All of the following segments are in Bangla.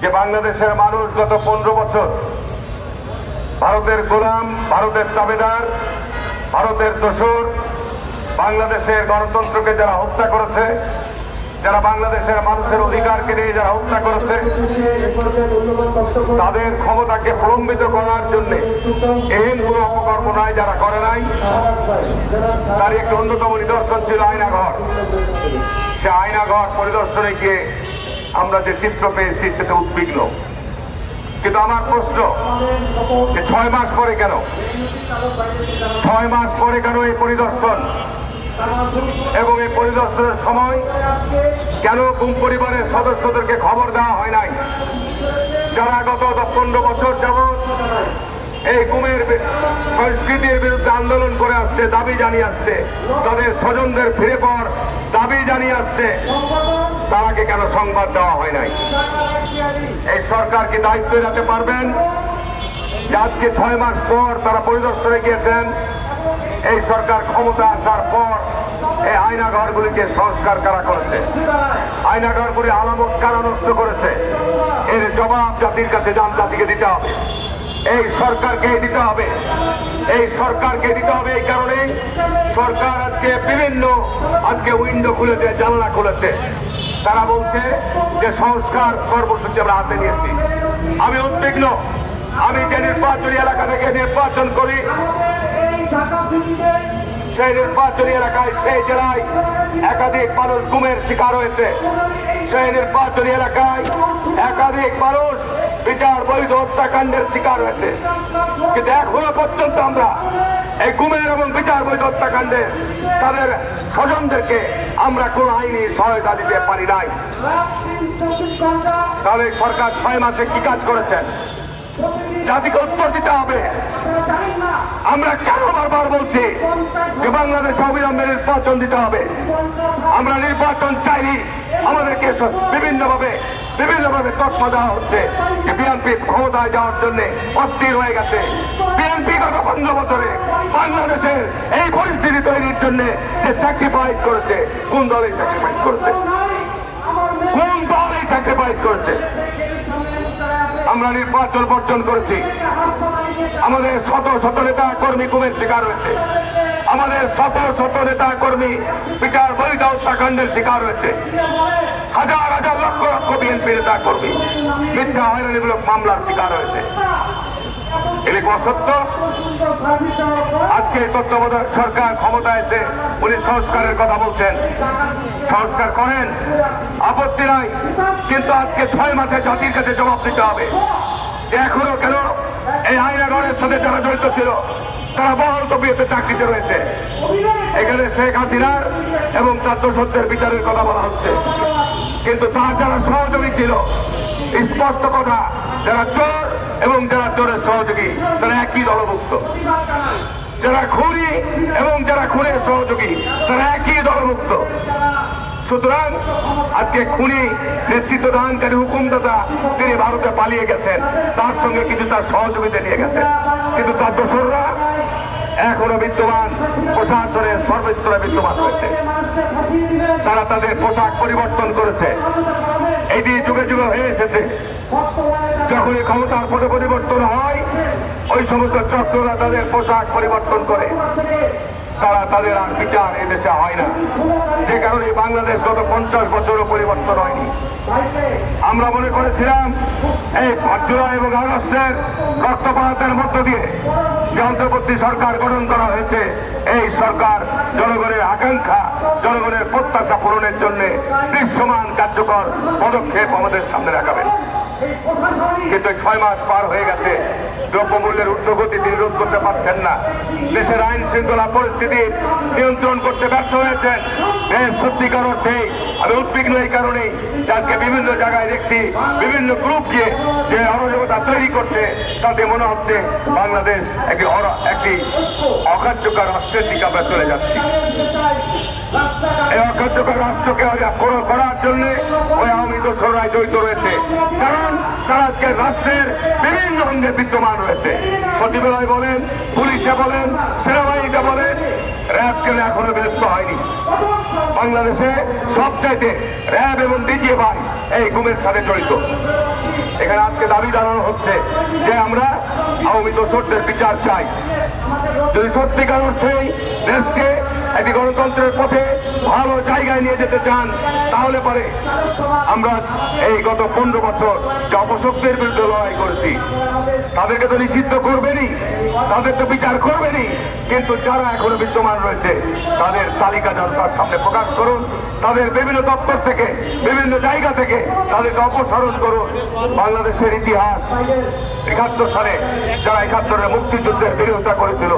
যে বাংলাদেশের মানুষ গত 15 বছর ভারতের গোলাম, ভারতের তাবেদার, ভারতের দোসর, বাংলাদেশের গণতন্ত্রকে যারা হত্যা করেছে, যারা বাংলাদেশের মানুষের অধিকারকে নিয়ে যারা হত্যা করেছে, তাদের ক্ষমতাকে প্রলম্বিত করার জন্য এহেন কোন অপকর্ম নাই যারা করে নাই। তার একটি অন্যতম নিদর্শন ছিল আয়নাঘর। সে আয়নাঘর পরিদর্শনে গিয়ে আমরা যে চিত্র পেয়েছি সেটা উদ্বিগ্ন। কিন্তু আমার প্রশ্ন, যে 6 মাস পরে কেন, 6 মাস পরে কেন এই পরিদর্শন, এবং এই পরিদর্শনের সময় কেন গুম পরিবারের সদস্যদেরকে খবর দেওয়া হয় নাই? যারা গত 15 বছর যাবৎ এই গুমের সংস্কৃতির বিরুদ্ধে আন্দোলন করে আসছে, দাবি জানিয়ে আসছে, তাদের স্বজনদের ফিরে পাওয়ার দাবি জানিয়ে আসছে, তারাকে কেন সংবাদ দেওয়া হয় নাই? এই সরকার কি দায়িত্ব এড়াতে পারবেন যে আজকে 6 মাস পর তারা পরিদর্শনে গিয়েছেন? এই সরকার ক্ষমতা আসার পর এই আয়নাঘরগুলিকে সংস্কার করা করেছে, আয়নাঘরগুলি আলামত কারা নষ্ট করেছে, এর জবাব জাতির কাছে জাতিকে দিতে হবে। এই সরকারকে দিতে হবে, এই সরকারকে দিতে হবে। এই কারণে সরকার আজকে উইন্ডো খুলেছে, জানলা খুলেছে। তারা বলছে যে সংস্কার কর্মসূচি আমরা হাতে নিয়েছি। আমি উদ্বিগ্ন। আমি যে নির্বাচনী এলাকা থেকে নির্বাচন করি, সেই নির্বাচনী এলাকায়, সেই জেলায় একাধিক মানুষ গুমের শিকার হয়েছে। সেই নির্বাচনী এলাকায় একাধিক মানুষ বিচার বৈধ হত্যাকাণ্ডের শিকার হয়েছে। কিন্তু এখনো পর্যন্ত আমরা এই গুমের এবং বিচার বৈধ হত্যাকাণ্ডে তাদের স্বজনদেরকে আমরা কোনো আইনি সহায়তা দিতে পারি নাই। তাহলে সরকার 6 মাসে কি কাজ করেছেন? জাতিকে উত্তর দিতে হবে। আমরা কেন বারবার বলছি যে বাংলাদেশে অবিলম্বে নির্বাচন দিতে হবে? আমরা নির্বাচন চাইনি। আমাদেরকে বিভিন্নভাবে তকমা দেওয়া হচ্ছে যে বিএনপি ক্ষমতায় যাওয়ার জন্য অস্থির হয়ে গেছে। বিএনপি গত 15 বছরে বাংলাদেশের এই পরিস্থিতি তৈরির জন্য যে স্যাক্রিফাইস করেছে, কোন দল এই স্যাক্রিফাইস করেছে? কোন দল এই স্যাক্রিফাইস করেছে? আমরা নির্বাচন বর্জন করেছি। আমাদের শত শত নেতা কর্মী গুমের শিকার হয়েছে। আমাদের শত শত নেতা কর্মী বিচার বৈধ হত্যাকাণ্ডের শিকার হয়েছে। হাজার হাজার লক্ষ লক্ষ বিএনপি নেতা কর্মী মিথ্যা হয়রানিমূলক মামলার শিকার হয়েছে। এটি অসত্য। আজকে তত্ত্বাবধায়ক সরকার ক্ষমতা এসে উনি সংস্কারের কথা বলছেন। সংস্কার করেন, আপত্তি নাই। কিন্তু আজকে 6 মাসে জাতির কাছে জবাব দিতে হবে যে এখনো কেন এই আয়নাঘরের সাথে যারা জড়িত ছিল তারা বহাল তবিয়তে চাকরিতে রয়েছে। এখানে শেখ হাসিনার এবং তার দোসরদের বিচারের কথা বলা হচ্ছে, কিন্তু তার যারা সহযোগী ছিল, স্পষ্ট কথা, যারা চোর এবং যারা চোরের সহযোগী তারা একই দলভুক্ত। যারা খুনি এবং যারা খুনের সহযোগী তারা একই দলভুক্ত। সুতরাং আজকে খুনি নেতৃত্ব দানকারী হুকুমদাতা তিনি ভারতে পালিয়ে গেছেন, তার সঙ্গে কিছু তার সহযোগিতা নিয়ে গেছেন, কিন্তু তার দোসররা এখনো বিদ্যমান, প্রশাসনের সর্বস্তরে বিদ্যমান রয়েছে। তারা তাদের পোশাক পরিবর্তন করেছে। এটি যুগে যুগে হয়ে এসেছে। যখনই ক্ষমতার পদে পরিবর্তন হয়, ওই সমস্ত চক্ররা তাদের পোশাক পরিবর্তন করে। তাদের আর বিচার এদেশে হয় না। যে কারণে বাংলাদেশ গত 50 বছরও পরিবর্তন হয়নি। আমরা মনে করেছিলাম এই জুলাই এবং আগস্টের রক্তপাতের মধ্য দিয়ে যে অন্তর্বর্তী সরকার গঠন করা হয়েছে, এই সরকার জনগণের আকাঙ্ক্ষা, জনগণের প্রত্যাশা পূরণের জন্য দৃশ্যমান কার্যকর পদক্ষেপ আমাদের সামনে রাখাবেন। কিন্তু 6 মাস পার হয়ে গেছে, দ্রব্যমূল্যের ঊর্ধ্বগতি তিনি রোধ করতে পারছেন না। দেশের আইন শৃঙ্খলা পরিস্থিতি নিয়ন্ত্রণ করতে ব্যর্থ হয়েছেন। দেশ সত্যিকার অর্থেই আমি উদ্বিগ্ন। এই কারণেই আজকে বিভিন্ন জায়গায় দেখছি বিভিন্ন গ্রুপ গিয়ে যে অরাজকতা তৈরি করছে, তাতে মনে হচ্ছে বাংলাদেশ একটি অকার্যকর রাষ্ট্রের দিকে আমরা চলে যাচ্ছি। এই অকার্যকর রাষ্ট্রকে করার জন্য ওই আওয়ামী দোসররাই জড়িত রয়েছে। কারণ তারা আজকে রাষ্ট্রের বিভিন্ন অঙ্গে বিদ্যমান রয়েছে। সচিবালয় বলেন, পুলিশে বলেন, সেনাবাহিনীতে বলেন, র্যাব কেন এখনো বিলুপ্ত হয়নি? বাংলাদেশে সবচাইতে র্যাব এবং ডিজিএফআই এই গুমের সাথে জড়িত। এখানে আজকে দাবি জানানো হচ্ছে যে আমরা আওয়ামী দোষরদের বিচার চাই। যদি সত্যিকার অর্থেই দেশকে একটি গণতন্ত্রের পথে ভালো জায়গায় নিয়ে যেতে চান, তাহলে পরে আমরা এই গত 15 বছর যে অপশক্তির বিরুদ্ধে লড়াই করেছি তাদেরকে তো নিষিদ্ধ করবেনই, তাদের তো বিচার করবেনই, কিন্তু যারা এখনো বিদ্যমান রয়েছে তাদের তালিকা জনতার সামনে প্রকাশ করুন, তাদের বিভিন্ন দপ্তর থেকে বিভিন্ন জায়গা থেকে তাদেরকে অপসারণ করুন। বাংলাদেশের ইতিহাস ৭১ সালে যারা ৭১-এর মুক্তিযুদ্ধের বিরোধিতা করেছিল,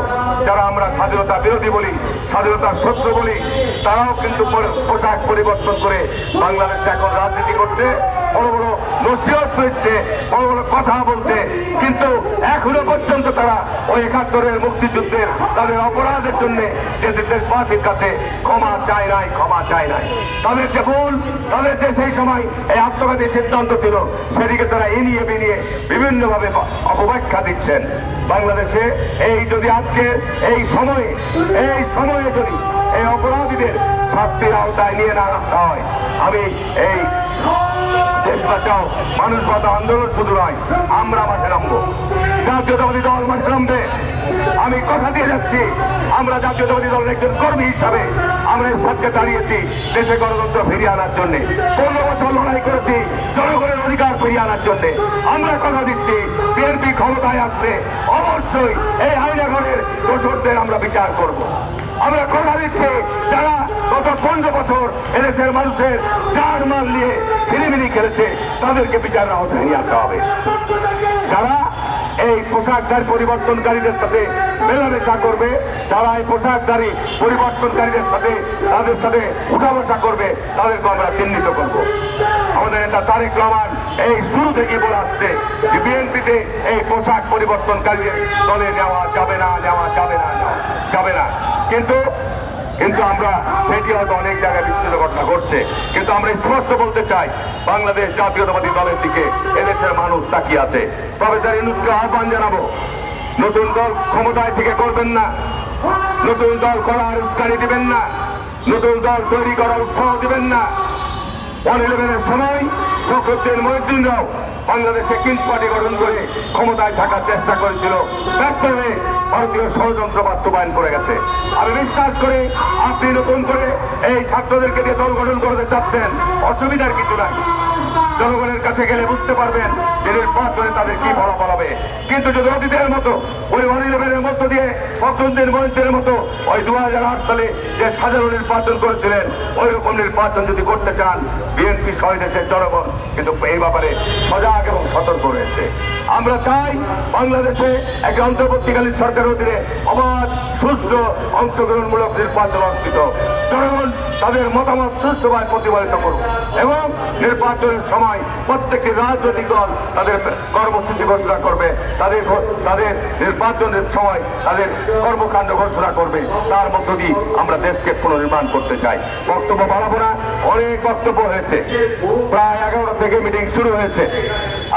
যারা আমরা স্বাধীনতা বিরোধী বলি, স্বাধীনতার শত্রু বলি, তারাও কিন্তু পোশাক পরিবর্তন করে বাংলাদেশে এখন রাজনীতি করছে, বড় বড় নসিহত দিচ্ছে, বড় বড় কথা বলছে, কিন্তু এখনো পর্যন্ত তারা ওই ৭১-এর মুক্তিযুদ্ধের তাদের অপরাধের জন্য যে দেশবাসীর কাছে ক্ষমা চায় নাই, ক্ষমা চায় নাই। তাদের যে ভুল, তাদের যে সেই সময় এই আত্মঘাতী সিদ্ধান্ত ছিল, সেদিকে তারা এনিয়ে বেরিয়ে বিভিন্নভাবে অপব্যাখ্যা দিচ্ছেন। বাংলাদেশে এই যদি আজকে এই সময়ে যদি এই অপরাধীদের শাস্তির আওতায় নিয়ে না আসা হয়, আমি এই দেশ বাঁচাও মানুষ বাঁচাও আন্দোলন শুধু নয়, আমরা মাঠে নামবো, জাতীয়তাবাদী দল মাঠে নামবে। আমি কথা দিয়ে যাচ্ছি, আমরা জাতীয়তাবাদী দলের একজন কর্মী হিসাবে আমরা এর সাথে দাঁড়িয়েছি দেশে গণতন্ত্র ফিরিয়ে আনার জন্য। 15 বছর লড়াই করেছি জনগণের অধিকার ফিরিয়ে আনার জন্য। আমরা কথা দিচ্ছি বিএনপি ক্ষমতায় আসলে অবশ্যই এই আইনাগরের দোষরদের আমরা বিচার করব। আমরা কথা দিচ্ছি যারা গত 15 বছর এদেশের মানুষের জান মাল নিয়ে ছিনিমিনি খেলেছে তাদেরকে বিচারের আওতায় নিয়ে আসা হবে। যারা এই পোশাকধারী পরিবর্তনকারীদের সাথে মেলামেশা করবে, যারা এই পোশাকধারী পরিবর্তনকারীদের সাথে তাদের সাথে উঠা বসা করবে, তাদেরকে আমরা চিহ্নিত করব। আমাদের নেতা তারেক রহমান এই শুরু থেকে বলে আসছে যে বিএনপিতে এই পোশাক পরিবর্তনকারীদের দলে নেওয়া যাবে না, নেওয়া যাবে না, যাবে না। কিন্তু আমরা সেটি হয়তো অনেক জায়গায় বিচ্ছিন্ন ঘটনা ঘটছে, কিন্তু আমরা স্পষ্ট বলতে চাই বাংলাদেশ জাতীয়তাবাদী দলের দিকে এদেশের মানুষ তাকিয়ে আছে। প্রফেসর ইউনূসকে আহ্বান জানাবো, নতুন দল ক্ষমতায় থেকে করবেন না, নতুন দল করার উস্কানি দিবেন না, নতুন দল তৈরি করার উৎসাহ দিবেন না। 111-এর সময় ফখরুদ্দিন মহিউদ্দিনরাও বাংলাদেশে কিংস পার্টি গঠন করে ক্ষমতায় থাকার চেষ্টা করেছিল, ব্যর্থ হয়ে ভারতীয় ষড়যন্ত্র বাস্তবায়ন করে গেছে। আমি বিশ্বাস করি আপনি নতুন করে এই ছাত্রদেরকে দিয়ে দল গঠন করতে চাচ্ছেন, অসুবিধার কিছু নাই। জনগণের কাছে গেলে বুঝতে পারবেন যে নির্বাচনে তাদের কি ফলাফল হবে। কিন্তু যদি অতীতের মতো ওই 111-এর মধ্য দিয়ে ফখরুদ্দিন মহিউদ্দিনের মতো ওই 2008 সালে যে সাধারণ নির্বাচন করেছিলেন, ওই রকম নির্বাচন যদি করতে চান, বিএনপি সহ দেশের জনগণ কিন্তু এই ব্যাপারে সজাগ এবং সতর্ক রয়েছে। আমরা চাই বাংলাদেশে একটি অন্তর্বর্তীকালীন সরকারের অধীনে অবাধ, সুষ্ঠু, অংশগ্রহণমূলক নির্বাচন অনুষ্ঠিত। জনগণ তাদের মতামত সুষ্ঠুভাবে প্রতিফলিত করুক এবং নির্বাচনের সময় প্রত্যেকটি রাজনৈতিক দল তাদের কর্মসূচি ঘোষণা করবে, তাদের নির্বাচনের সময় তাদের কর্মকাণ্ড ঘোষণা করবে। তার মধ্য দিয়ে আমরা দেশকে পুনর্নির্মাণ করতে চাই। বক্তব্য বাড়াবো না, অনেক বক্তব্য হয়েছে, প্রায় 11টা থেকে মিটিং শুরু হয়েছে।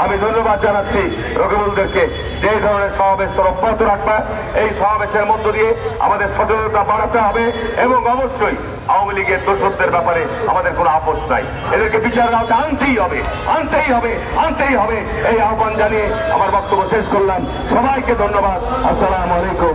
আমি ধন্যবাদ জানাচ্ছি রকিবুলদেরকে যে ধরনের সমাবেশ তারা অব্যাহত রাখবা। এই সমাবেশের মধ্য দিয়ে আমাদের সচেতনতা বাড়াতে হবে এবং অবশ্যই আওয়ামী লীগের দোষরদের ব্যাপারে আমাদের কোনো আপোষ নাই। এদেরকে বিচারের আওতায় আনতেই হবে, আনতেই হবে, আনতেই হবে। এই আহ্বান জানিয়ে আমার বক্তব্য শেষ করলাম। সবাইকে ধন্যবাদ। আসসালামু আলাইকুম।